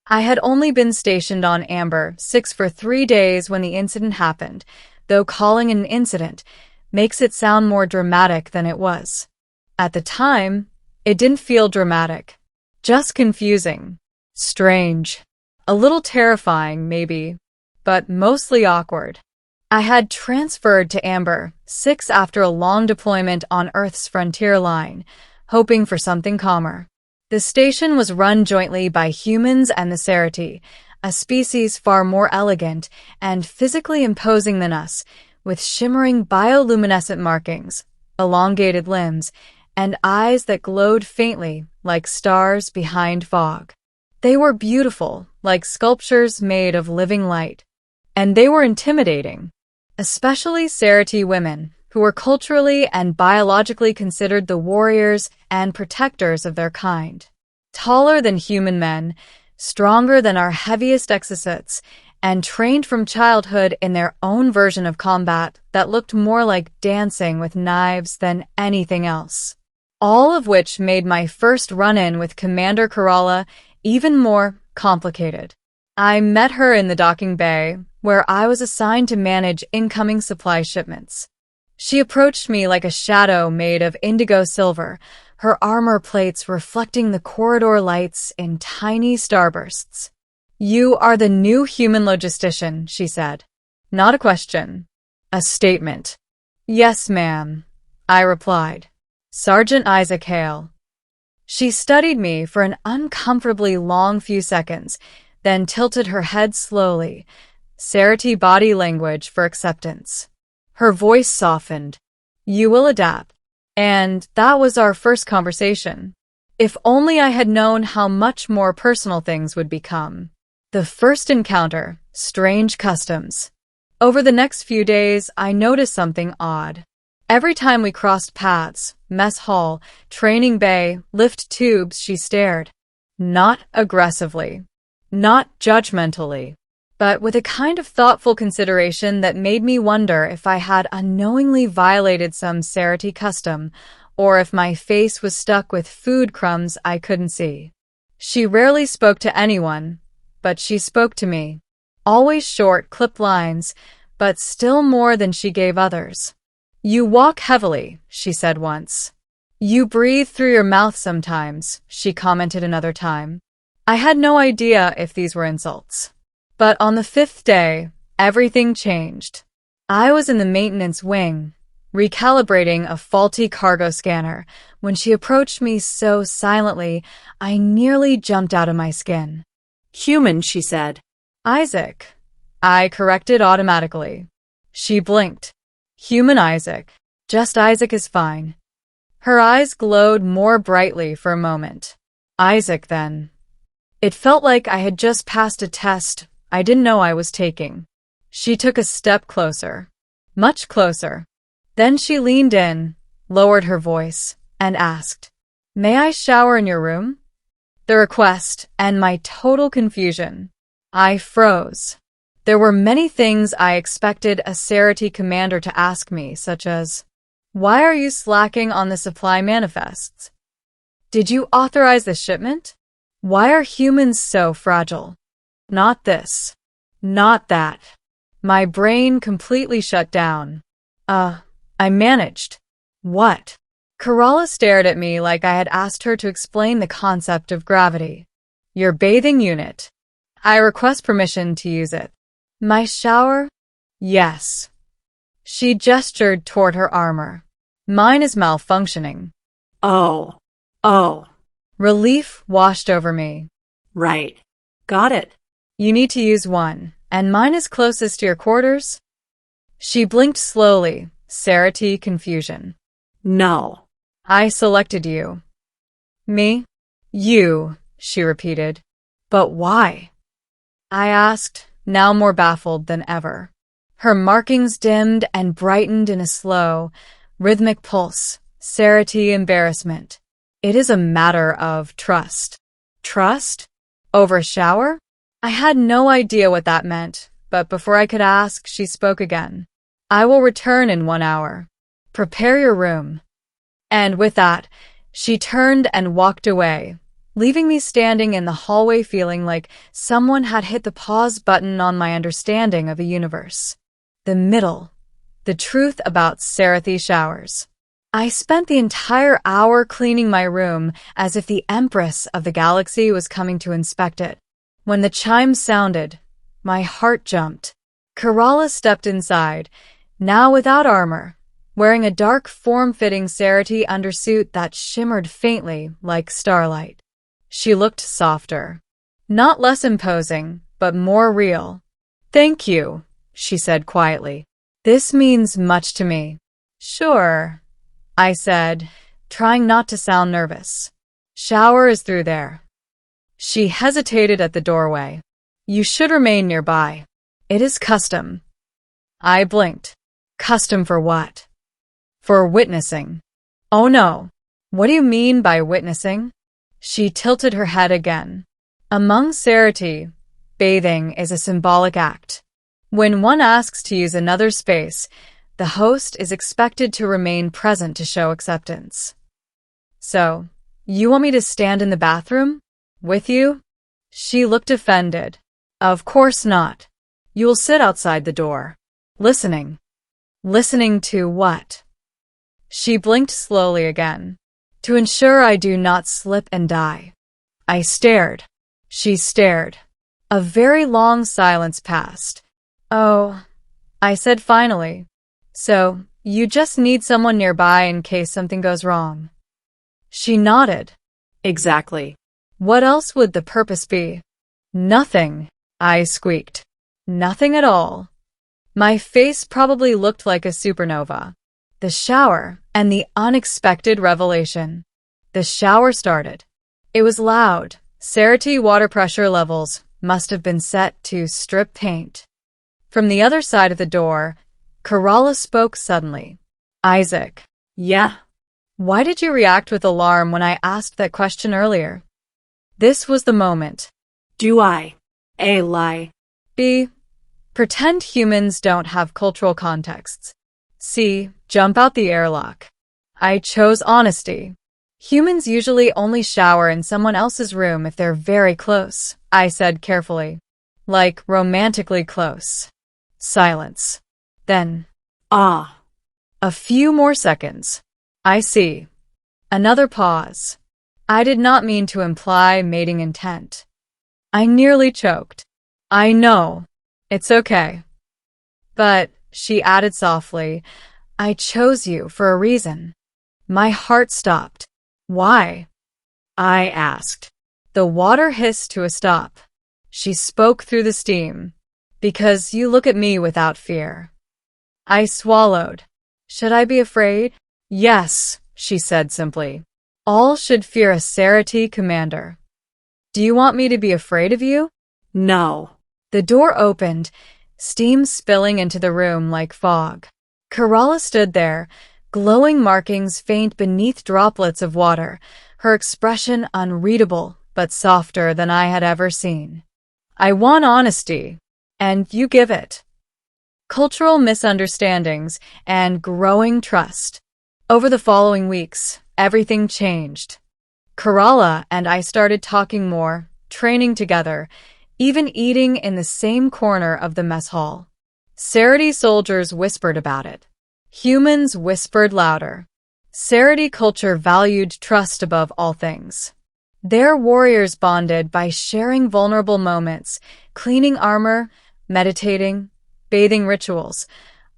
I had only been stationed on Amber 6 for 3 days when the incident happened, though calling it an incident makes it sound more dramatic than it was. At the time, it didn't feel dramatic. Just confusing. Strange. A little terrifying, maybe, but mostly awkward. I had transferred to Amber 6 after a long deployment on Earth's frontier line, hoping for something calmer. The station was run jointly by humans and the Serathi, a species far more elegant and physically imposing than us, with shimmering bioluminescent markings, elongated limbs, and eyes that glowed faintly like stars behind fog. They were beautiful, like sculptures made of living light. And they were intimidating, especially Serathi women, who were culturally and biologically considered the warriors and protectors of their kind. Taller than human men, stronger than our heaviest exosuits, and trained from childhood in their own version of combat that looked more like dancing with knives than anything else. All of which made my first run-in with Commander Kerala even more complicated. I met her in the docking bay, where I was assigned to manage incoming supply shipments. She approached me like a shadow made of indigo silver, her armor plates reflecting the corridor lights in tiny starbursts. "You are the new human logistician," she said. Not a question. A statement. "Yes, ma'am," I replied. "Sergeant Isaac Hale." She studied me for an uncomfortably long few seconds, then tilted her head slowly, Serathi body language for acceptance. Her voice softened. "You will adapt." And that was our first conversation. If only I had known how much more personal things would become. The first encounter, strange customs. Over the next few days, I noticed something odd. Every time we crossed paths, mess hall, training bay, lift tubes, she stared. Not aggressively. Not judgmentally. But with a kind of thoughtful consideration that made me wonder if I had unknowingly violated some Serathi custom, or if my face was stuck with food crumbs I couldn't see. She rarely spoke to anyone, but she spoke to me. Always short, clipped lines, but still more than she gave others. "You walk heavily," she said once. "You breathe through your mouth sometimes," she commented another time. I had no idea if these were insults. But on the 5th day, everything changed. I was in the maintenance wing, recalibrating a faulty cargo scanner, when she approached me so silently I nearly jumped out of my skin. "Human," she said. "Isaac," I corrected automatically. She blinked. "Human Isaac. Just Isaac is fine." Her eyes glowed more brightly for a moment. "Isaac, then." It felt like I had just passed a test I didn't know I was taking. She took a step closer. Much closer. Then she leaned in, lowered her voice, and asked, "May I shower in your room?" The request, and my total confusion. I froze. There were many things I expected a Serathi commander to ask me, such as, "Why are you slacking on the supply manifests? Did you authorize the shipment? Why are humans so fragile?" Not this. Not that. My brain completely shut down. I managed. What? Kerala stared at me like I had asked her to explain the concept of gravity. "Your bathing unit. I request permission to use it." "My shower?" "Yes." She gestured toward her armor. "Mine is malfunctioning." Oh. Relief washed over me. Right. Got it. "You need to use one, and mine is closest to your quarters?" She blinked slowly, Serathi confusion. "No." "I selected you." "Me?" "You," she repeated. "But why?" I asked, now more baffled than ever. Her markings dimmed and brightened in a slow, rhythmic pulse, Serathi embarrassment. "It is a matter of trust." Trust? Over a shower? I had no idea what that meant, but before I could ask, she spoke again. "I will return in 1 hour. Prepare your room." And with that, she turned and walked away, leaving me standing in the hallway feeling like someone had hit the pause button on my understanding of a universe. The middle. The truth about Serathi showers. I spent the entire hour cleaning my room as if the Empress of the galaxy was coming to inspect it. When the chimes sounded, my heart jumped. Kerala stepped inside, now without armor, wearing a dark, form-fitting Serathi undersuit that shimmered faintly like starlight. She looked softer. Not less imposing, but more real. "Thank you," she said quietly. "This means much to me." "Sure," I said, trying not to sound nervous. "Shower is through there." She hesitated at the doorway. "You should remain nearby. It is custom." I blinked. Custom for what? For witnessing. "Oh no. What do you mean by witnessing?" She tilted her head again. "Among Serathi, bathing is a symbolic act. When one asks to use another space, the host is expected to remain present to show acceptance." "So, you want me to stand in the bathroom? With you?" She looked offended. "Of course not. You will sit outside the door. Listening." "Listening to what?" She blinked slowly again. "To ensure I do not slip and die." I stared. She stared. A very long silence passed. "Oh," I said finally. "So, you just need someone nearby in case something goes wrong." She nodded. "Exactly. What else would the purpose be?" "Nothing," I squeaked. "Nothing at all." My face probably looked like a supernova. The shower and the unexpected revelation. The shower started. It was loud. Serathi water pressure levels must have been set to strip paint. From the other side of the door, Kerala spoke suddenly. "Isaac." "Yeah?" "Why did you react with alarm when I asked that question earlier?" This was the moment. Do I? A. Lie. B. Pretend humans don't have cultural contexts. C. Jump out the airlock. I chose honesty. Humans usually only shower in someone else's room if they're very close, I said carefully. Like romantically close. Silence. Then, Ah. a few more seconds. I see. Another pause. I did not mean to imply mating intent. I nearly choked. I know. It's okay. But, she added softly, I chose you for a reason. My heart stopped. Why? I asked. The water hissed to a stop. She spoke through the steam. Because you look at me without fear. I swallowed. Should I be afraid? Yes, she said simply. All should fear a Serathi commander. Do you want me to be afraid of you? No. The door opened, steam spilling into the room like fog. Kerala stood there, glowing markings faint beneath droplets of water, her expression unreadable but softer than I had ever seen. I want honesty, and you give it. Cultural misunderstandings and growing trust. Over the following weeks, everything changed. Kerala and I started talking more, training together, even eating in the same corner of the mess hall. Serathi soldiers whispered about it. Humans whispered louder. Serathi culture valued trust above all things. Their warriors bonded by sharing vulnerable moments, cleaning armor, meditating, bathing rituals,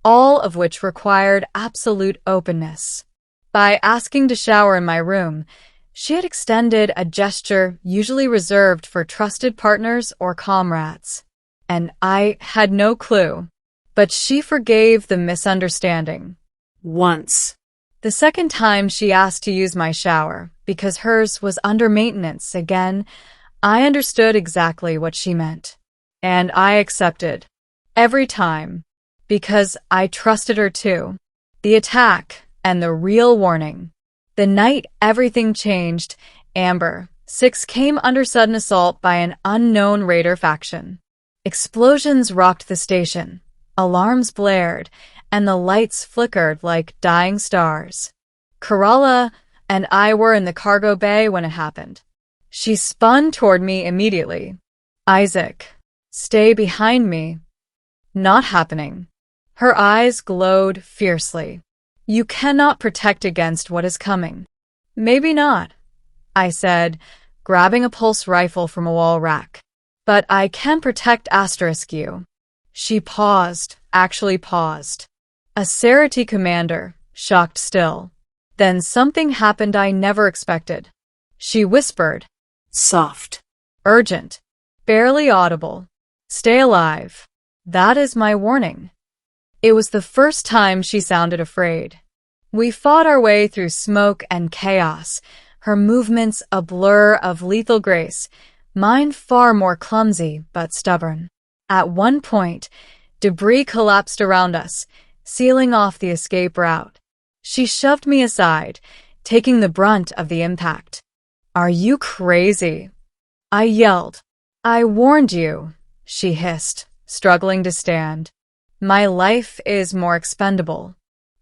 all of which required absolute openness. By asking to shower in my room, she had extended a gesture usually reserved for trusted partners or comrades. And I had no clue. But she forgave the misunderstanding. Once. The second time she asked to use my shower, because hers was under maintenance again, I understood exactly what she meant. And I accepted. Every time. Because I trusted her too. The attack and the real warning. The night everything changed, Amber 6 came under sudden assault by an unknown raider faction. Explosions rocked the station, alarms blared, and the lights flickered like dying stars. Kerala and I were in the cargo bay when it happened. She spun toward me immediately. Isaac, stay behind me. Not happening. Her eyes glowed fiercely. You cannot protect against what is coming. Maybe not, I said, grabbing a pulse rifle from a wall rack. But I can protect *you. She paused, actually paused. A Serathi commander, shocked still. Then something happened I never expected. She whispered. Soft. Urgent. Barely audible. Stay alive. That is my warning. It was the first time she sounded afraid. We fought our way through smoke and chaos, her movements a blur of lethal grace, mine far more clumsy but stubborn. At one point, debris collapsed around us, sealing off the escape route. She shoved me aside, taking the brunt of the impact. Are you crazy? I yelled. I warned you, she hissed, struggling to stand. My life is more expendable.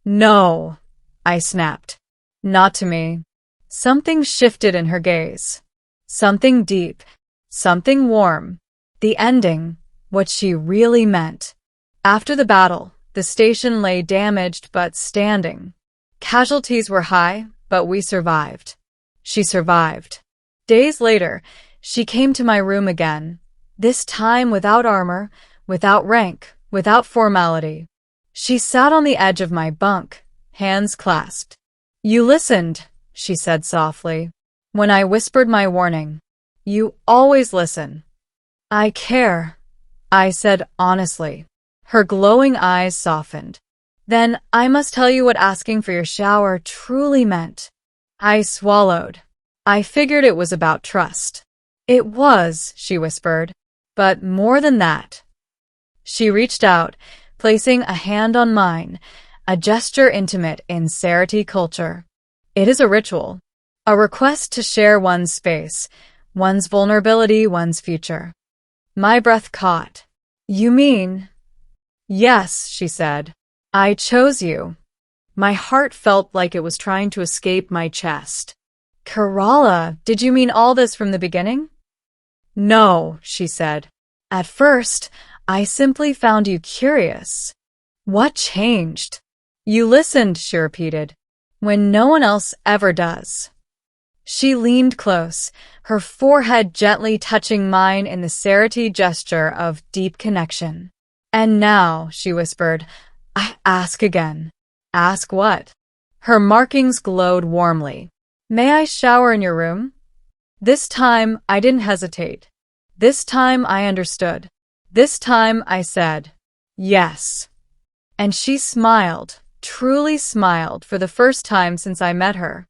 No, I snapped. Not to me. Something shifted in her gaze. Something deep. Something warm. The ending, what she really meant. After the battle, the station lay damaged but standing. Casualties were high, but we survived. She survived. Days later, she came to my room again, this time without armor, without rank, without formality. She sat on the edge of my bunk, hands clasped. You listened, she said softly, when I whispered my warning. You always listen. I care, I said honestly. Her glowing eyes softened. Then I must tell you what asking for your shower truly meant. I swallowed. I figured it was about trust. It was, she whispered, but more than that. She reached out, placing a hand on mine, a gesture intimate in Serathi culture. It is a ritual, a request to share one's space, one's vulnerability, one's future. My breath caught. You mean? Yes, she said. I chose you. My heart felt like it was trying to escape my chest. Kerala, did you mean all this from the beginning? No, she said. At first, I simply found you curious. What changed? You listened, she repeated, when no one else ever does. She leaned close, her forehead gently touching mine in the Serathi gesture of deep connection. And now, she whispered, I ask again. Ask what? Her markings glowed warmly. May I shower in your room? This time, I didn't hesitate. This time, I understood. This time, I said, yes. And she smiled, truly smiled for the first time since I met her.